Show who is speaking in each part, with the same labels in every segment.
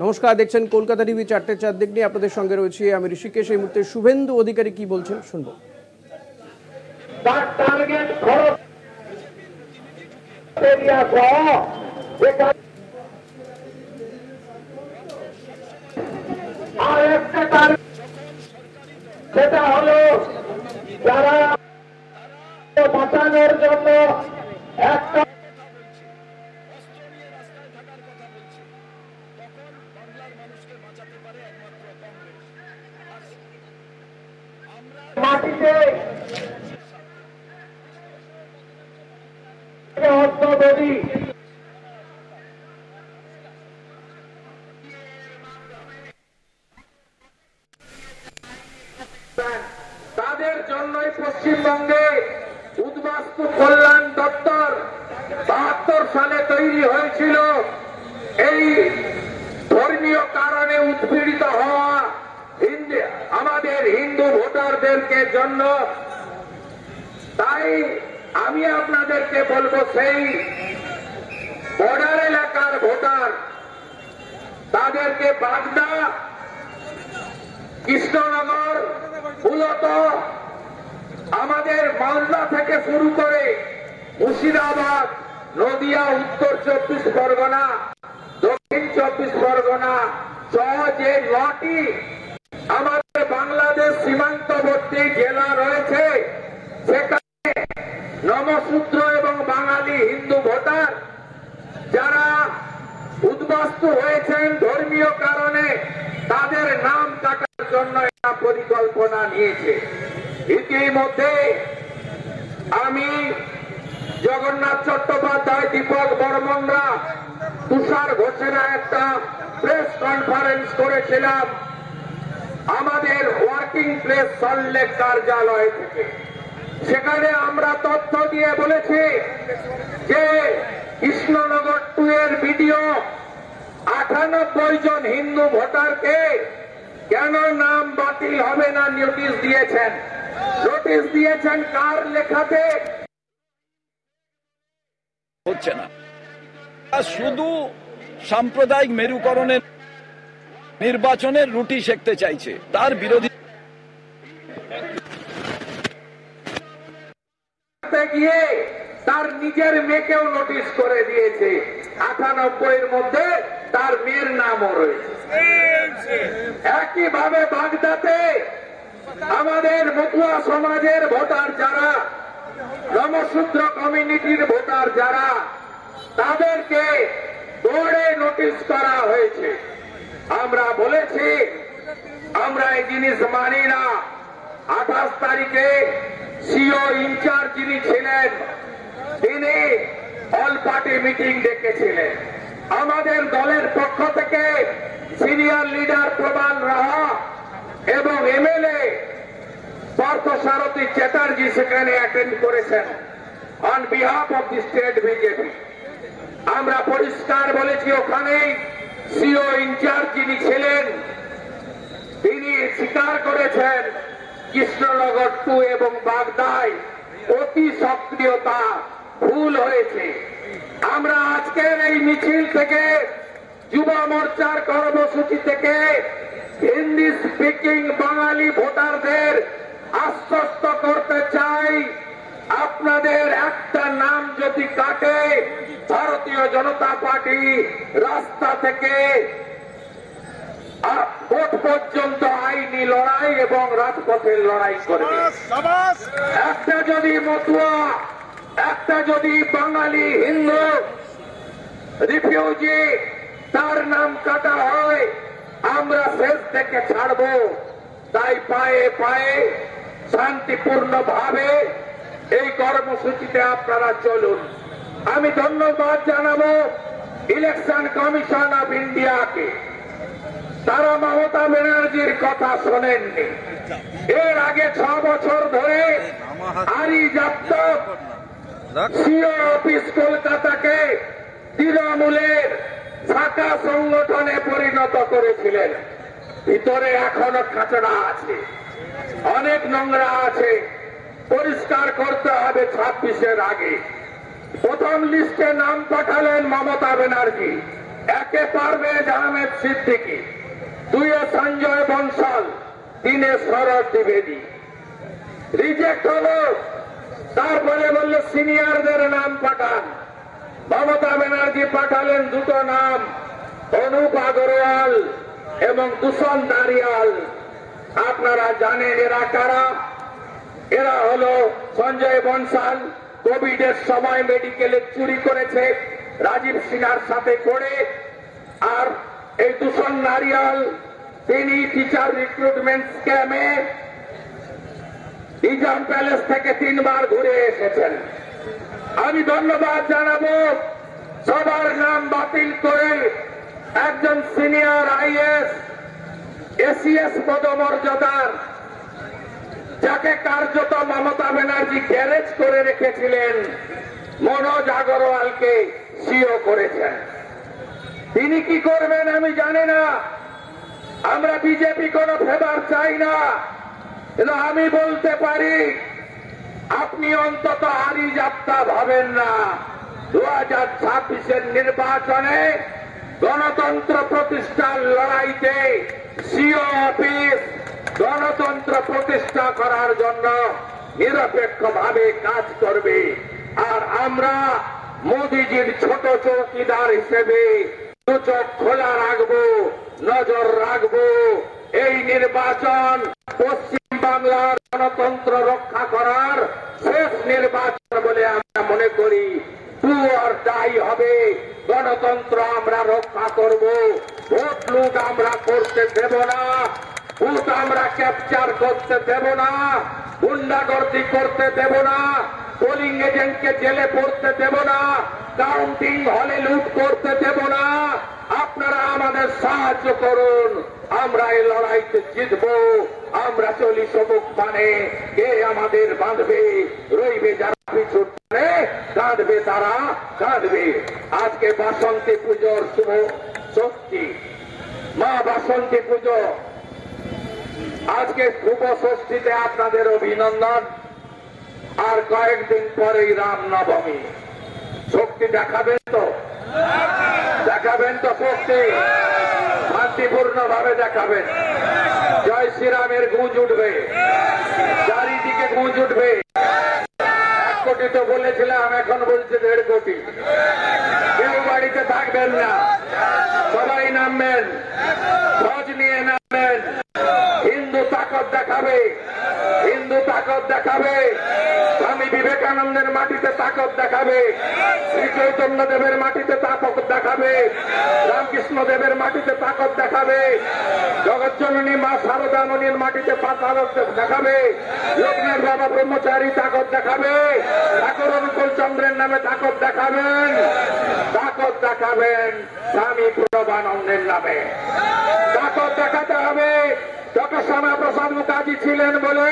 Speaker 1: নমস্কার, দেখছেন কলকাতা টিভি 4টে 4 দিক নিয়ে আপনাদের সঙ্গে রয়েছি আমি ঋষিকেশ। এই মুহূর্তে শুভেন্দু অধিকারী কি বলছেন শুনবো।
Speaker 2: সেটা হলো যারা বাঁচানোর জন্য একটা মাটিতে অস্ত্রবেদী তাদের জন্যই পশ্চিমবঙ্গে উদ্বাস্তু কল্যাণ দপ্তর 72 সালে তৈরি হয়েছিল। এই ধর্মীয় কারণে উৎপীড়িত হওয়া আমাদের হিন্দু ভোটারদেরকে জন্য। তাই আমি আপনাদেরকে বলবো, সেই বর্ডার এলাকার ভোটার তাদেরকে বাগদা, কৃষ্ণনগর, মূলত আমাদের মালদা থেকে শুরু করে মুর্শিদাবাদ, নদিয়া, উত্তর 24 পরগনা, দক্ষিণ 24 পরগনা সহ যে 9টি আমাদের বাংলাদেশ সীমান্তবর্তী জেলা রয়েছে, সেখানে নমশূদ্র এবং বাঙালি হিন্দু ভোটার যারা উদ্বাস্তু হয়েছেন ধর্মীয় কারণে, তাদের নাম কাটার জন্য একটা পরিকল্পনা নিয়েছে। ইতিমধ্যে আমি, জগন্নাথ চট্টোপাধ্যায়, দীপক বর্মনরা, তুষার ঘোষেরা একটা প্রেস কনফারেন্স করেছিলাম আমাদের ওয়ার্কিং প্লেস সল্টলেক কার্যালয় থেকে। সেখানে আমরা তথ্য দিয়ে বলেছি যে কৃষ্ণনগর 2 এর ভিডিও 98 জন হিন্দু ভোটারকে কেন নাম বাতিল হবে না নোটিশ দিয়েছেন। নোটিশ দিয়েছেন কার লেখাতে?
Speaker 3: হচ্ছে না, শুধু সাম্প্রদায়িক মেরুকরণের নির্বাচনের রুটি সেঁকতে চাইছে। তার বিরোধী
Speaker 2: গিয়ে তার নিজের মেয়েকেও নোটিশ করে দিয়েছে। 98 এর মধ্যে তার মেয়ের নামও রয়েছে। একইভাবে বাগদাতে আমাদের মতুয়া সমাজের ভোটার যারা, নমশূদ্র কমিউনিটির ভোটার যারা, তাদেরকে দৌড়ে নোটিশ করা হয়েছে। আমরা বলেছি আমরা এই জিনিস মানি না। 28 তারিখে সিও ইনচার্জ যিনি ছিলেন, তিনি অল পার্টি মিটিং ডেকেছিলেন। আমাদের দলের পক্ষ থেকে সিনিয়র লিডার প্রবাল রাহা এবং এমএলএ পার্থসারথী চ্যাটার্জি সেখানে অ্যাটেন্ড করেছেন on behalf of the state BJP. আমরা পরিষ্কার বলেছি, ওখানেই সিও ইনচার্জ যিনি ছিলেন তিনি স্বীকার করেছেন কৃষ্ণনগর 2 এবং বাগদায় অতি সক্রিয়তা ভুল হয়েছে। আমরা আজকের এই মিছিল থেকে, যুব মোর্চার কর্মসূচি থেকে হিন্দি স্পিকিং বাঙালি ভোটারদের আশ্বস্ত করতে চাই, আপনাদের একটা নাম যদি কাটে, ভারতীয় জনতা পার্টি রাস্তা থেকে ভোট পর্যন্ত আইনি লড়াই এবং রাজপথের লড়াই করবে। একটা যদি মতুয়া, একটা যদি বাঙালি হিন্দু রিফিউজি তার নাম কাটা হয়, আমরা শেষ থেকে ছাড়ব। তাই পায়ে পায়ে শান্তিপূর্ণ ভাবে এই কর্মসূচিতে আপনারা চলুন। আমি ধন্যবাদ জানাবো ইলেকশন কমিশন অফ ইন্ডিয়াকে। তারা মমতা ব্যানার্জির কথা শোনেননি। এর আগে 6 বছর ধরে আরি যাদব সিও অফিস কলকাতাকে তৃণমূলের শাখা সংগঠনে পরিণত করেছিলেন। ভিতরে এখনো খাঁচড়া আছে, অনেক নোংরা আছে, পরিষ্কার করতে হবে 26-এর আগে। প্রথম লিস্টে নাম পাঠালেন মমতা ব্যানার্জি, একে পারভেজ আহমেদ সিদ্দিকী, দুইয়ে সঞ্জয় বনসাল, তিনে শরৎ দ্বিবেদী। রিজেক্ট হলো। তারপরে বললো সিনিয়রদের নাম পাঠান। মমতা ব্যানার্জি পাঠালেন দুটো নাম, অনুপ আগরওয়াল এবং দূষণ দারিয়াল। আপনারা জানেন এরা কারা? এরা হলো সঞ্জয় বনসাল, কোভিডের সময় মেডিকেলে চুরি করেছে রাজীব সিনহার সাথে করে। আর এই দূষণ নারিয়াল, তিনি টিচার রিক্রুটমেন্ট স্ক্যামে নিজাম প্যালেস থেকে 3 বার ঘুরে এসেছেন। আমি ধন্যবাদ জানাবো সবার নাম বাতিল করে একজন সিনিয়র আইএস এসিএস পদমর্যাদার, যাকে কার্যত মমতা ব্যানার্জি গ্যারেজ করে রেখেছিলেন, মনোজ আগরওয়ালকে সিও করেছেন। তিনি কি করবেন আমি জানি না। আমরা বিজেপি কোনো ফেভার চাই না, কিন্তু আমি বলতে পারি আপনি অন্তত হারি যাত্রা ভাবেন না। 2026-এর নির্বাচনে গণতন্ত্র প্রতিষ্ঠার লড়াইতে সিও অফিস গণতন্ত্র প্রতিষ্ঠা করার জন্য নিরপেক্ষভাবে কাজ করবে। আর আমরা মোদিজির ছোট চৌকিদার হিসেবে দু চোখ খোলা রাখবো, নজর রাখবো। এই নির্বাচন পশ্চিম বাংলার গণতন্ত্র রক্ষা করার শেষ নির্বাচন বলে আমরা মনে করি। ডু অর ডাই হবে। গণতন্ত্র আমরা রক্ষা করব। ভোট লুট আমরা করতে দেব না। বুথ আমরা ক্যাপচার করতে দেব না। গুন্ডাগর্দি করতে দেব না। পোলিং এজেন্টকে জেলে পড়তে দেব না। কাউন্টিং হলে লুট করতে দেব না। আপনারা আমাদের সাহায্য করুন। আমরা এই লড়াইতে জিতব। আমরা চলি সবুক মানে কে আমাদের বাঁধবে? রইবে যারা পিছু টানে, কাঁদবে তারা কাঁদবে। আজকে বাসন্তী পুজোর শুভ ষষ্ঠী, মা বাসন্তী পুজো। আজকে শুভ ষষ্ঠীতে আপনাদের অভিনন্দন। আর কয়েকদিন পরেই রামনবমী। শক্তি দেখাবেন তো? দেখাবেন তো শক্তি? শান্তিপূর্ণ ভাবে দেখাবেন। জয় শ্রীরামের গুঁজ উঠবে, চারিদিকে গুঁজ উঠবে। 1 কোটি তো বলেছিলাম, এখন বলছে 1.5 কোটি। কেউ বাড়িতে থাকবেন না, সবাই নামবেন, ধ্বজ নিয়ে নামবেন। হিন্দু তাকত দেখাবে, হিন্দু তাকত দেখাবে। স্বামী বিবেকানন্দের মাটিতে তাকত দেখাবে, শ্রী চৈতন্য দেবের মাটিতে তাকত দেখাবে, রামকৃষ্ণ দেবের মাটিতে তাকত দেখাবে, জগৎজননী মা শারদামণির মাটিতে তাকত দেখাবে, লোকনাথ বাবা ব্রহ্মচারী তাকত দেখাবে, ঠাকুর অনুকূল চন্দ্রের নামে তাকত দেখাবেন, তাকত দেখাবেন স্বামী প্রণবানন্দের নামে। তাকত দেখাতে হবে। ডক্টর শ্যামা প্রসাদ মুখার্জি ছিলেন বলে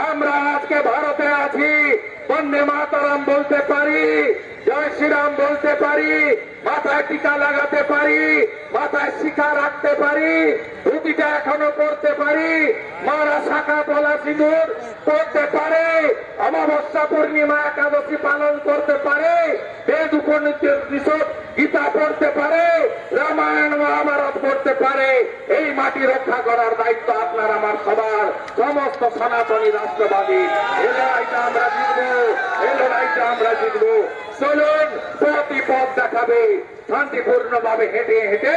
Speaker 2: আমরা আজকে ভারতে আছি। বন্দে মাতরম বলতে পারি, জয় শ্রীরাম বলতে পারি, মাথায় টিকা লাগাতে পারি, মাথায় শিখা রাখতে পারি, ধুতিটা এখনো পড়তে পারি, মারা শাখা পলা সিঁদুর পড়তে পারে, অমাবস্যা পূর্ণিমা একাদশী পালন করতে পারে, বেদ উপনিষদ গীতা পড়তে পারে, রামায়ণ মহাভারত পড়তে পারে। এই মাটি রক্ষা করার দায়িত্ব আপনার আমার সবার, সমস্ত সনাতনী রাষ্ট্রবাদী। এই লড়াইটা আমরা জিতবো, এই লড়াইটা আমরা জিতবো। চলুন পথ দেখাবে, শান্তিপূর্ণ ভাবে হেঁটে হেঁটে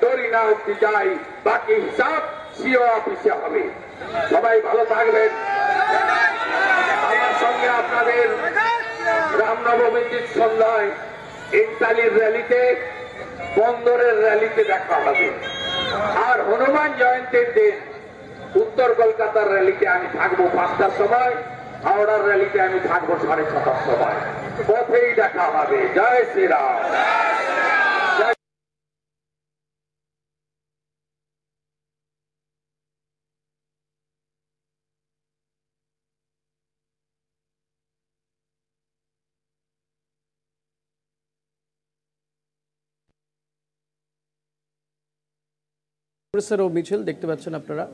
Speaker 2: দড়ি না উঠতে যাই। বাকি হিসাব সিও অফিসে হবে। সবাই ভালো থাকবেন। আমার সঙ্গে আপনাদের রামনবমীর সন্ধ্যায় ইন্টালির র্যালিতে, বন্দরের র্যালিতে দেখা হবে। আর হনুমান জয়ন্তীর দিন উত্তর কলকাতার র্যালিতে আমি থাকবো 5টার সময়, হাওড়ার র্যালিতে আমি থাকবো 6:30টার সময়। পথেই দেখা হবে। জয় শ্রীরাম।
Speaker 1: কংগ্রেসেরও মিছিল দেখতে পাচ্ছেন আপনারা।